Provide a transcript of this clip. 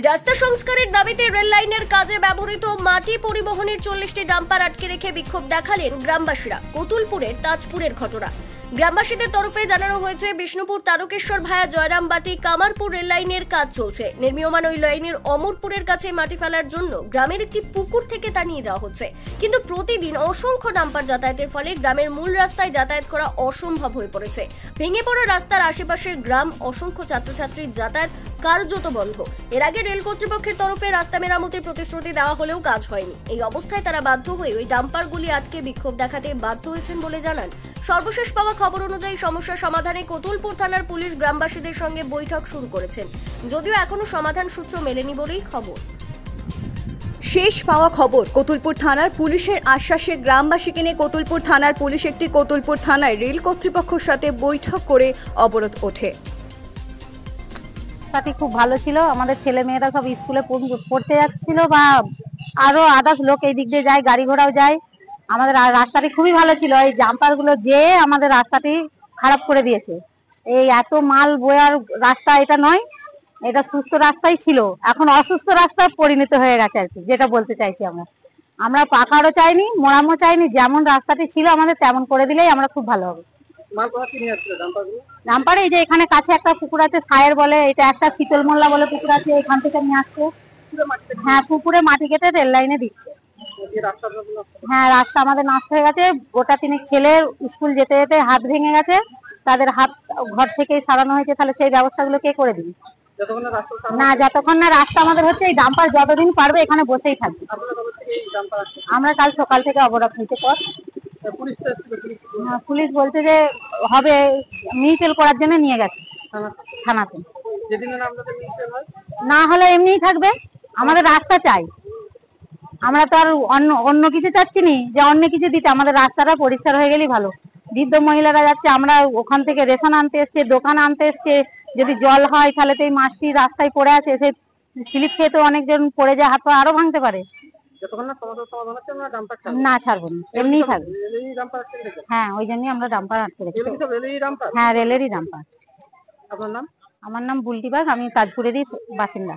রাস্তা সংস্কারের দাবিতে রেল লাইনের কাজে ব্যবহৃত মাটি পরিবহনের 40টি ডাম্পার আটকে রেখে বিক্ষোভ দেখালেন গ্রামবাসীরা। কতুলপুরের তাজপুরের ঘটনা। গ্রামবাসীদের তরফে জানানো হয়েছে, বিষ্ণুপুর তারকেশ্বর ভায়া জয়রামবাটি কামারপুর রেল লাইনের কাজ চলছে। নির্মীয়মান ওই লাইনের অমরপুরের কাছে মাটি ফেলার জন্য গ্রামের একটি পুকুর থেকে তা নিয়ে যাওয়া হচ্ছে, কিন্তু প্রতিদিন অসংখ্য ডাম্পার যাতায়াতের ফলে গ্রামের মূল রাস্তায় যাতায়াত করা অসম্ভব হয়ে পড়েছে। ভেঙে পড়া রাস্তার আশেপাশের গ্রাম, অসংখ্য ছাত্রছাত্রীর যাতায়াত কার্যত বন্ধ। এর আগে রেল কর্তৃপক্ষের তরফে রাস্তা মেরামতির প্রতিশ্রুতি দেওয়া হলেও কাজ হয়নি। এই অবস্থায় তারা বাধ্য হয়ে ওই ডাম্পারগুলি আটকে বিক্ষোভ দেখাতে বাধ্য হয়েছেন বলে জানান। সর্বশেষ পাওয়া খবর অনুযায়ী সমস্যা সমাধানে কতুলপুর থানার পুলিশ গ্রামবাসীদের সঙ্গে বৈঠক শুরু করেছেন, যদিও এখনো সমাধান সূত্র মেলেনি বলেই খবর। শেষ পাওয়া খবর, কতুলপুর থানার পুলিশের আশ্বাসে গ্রামবাসীকে নিয়ে কতুলপুর থানার পুলিশ একটি কতুলপুর থানায় রেল কর্তৃপক্ষের সাথে বৈঠক করে অবরোধ ওঠে। রাস্তাটি খুব ভালো ছিল, আমাদের ছেলে মেয়েরা সব স্কুলে পড়তে যাচ্ছিল বা আরো আদার্স লোক এই দিক দিয়ে যায়, গাড়ি ঘোড়াও যায়। আমাদের রাস্তাটি খুবই ভালো ছিল, এই জাম্পার গুলো যে আমাদের রাস্তাটি খারাপ করে দিয়েছে। এই এত মাল বয়ার রাস্তা এটা নয়, এটা সুস্থ রাস্তাই ছিল, এখন অসুস্থ রাস্তায় পরিণত হয়ে গেছে আর কি, যেটা বলতে চাইছি। আমরা পাকারও চাইনি, মোড়ামও চাইনি, যেমন রাস্তাটি ছিল আমাদের তেমন করে দিলেই আমরা খুব ভালো হবে। ডাম্পারে এই যে এখানে কাছে একটা পুকুর আছে, সায়ের বলে, এটা একটা শীতল মোল্লা বলে পুকুর আছে, এখান থেকে নিয়ে আসছে। হ্যাঁ, পুকুরে মাটি কেটে রেল লাইনে দিচ্ছে। হ্যাঁ, রাস্তা আমাদের নষ্ট হয়ে গেছে। গোটা তিনেক ছেলের স্কুল যেতে যেতে হাত ভেঙে গেছে, তাদের হাত ঘর থেকেই সারানো হয়েছে। তাহলে সেই ব্যবস্থাগুলো কে করে দিবে? না, যতক্ষণ না রাস্তা আমাদের হচ্ছে, এই ডাম্পার যতদিন পারবে এখানে বসেই থাকবে। আমরা কাল সকাল থেকে অবরোধ হইতে পর পুলিশ বলছে যে হবে, মিউচুয়াল করার জন্য নিয়ে গেছে থানাতে। না হলে এমনিই থাকবে, আমাদের রাস্তা চাই। আমরা তো আর অন্য কিছু চাচ্ছি নি যে অন্য কিছু দিতে, আমাদের রাস্তাটা পরিষ্কার হয়ে গেলেই ভালো। বৃদ্ধ মহিলারা যাচ্ছে, আমরা ওখান থেকে রেশন আনতে এসছে, দোকান আনতে এসছে। যদি জল হয় তাহলে তো এই মাছটি রাস্তায় পড়ে আছে, সে স্লিপ খেয়ে তো অনেকজন পড়ে যায়, হাত পা আরো ভাঙতে পারে। না, ছাড়বো না, এমনিই থাকবে। হ্যাঁ, ওই জন্যই আমরা ডাম্পার আটকে রেখেছি। হ্যাঁ, রেলেরই ডাম্পার। আমার নাম বুলটি বাগ, আমি তাজপুরেরই বাসিন্দা।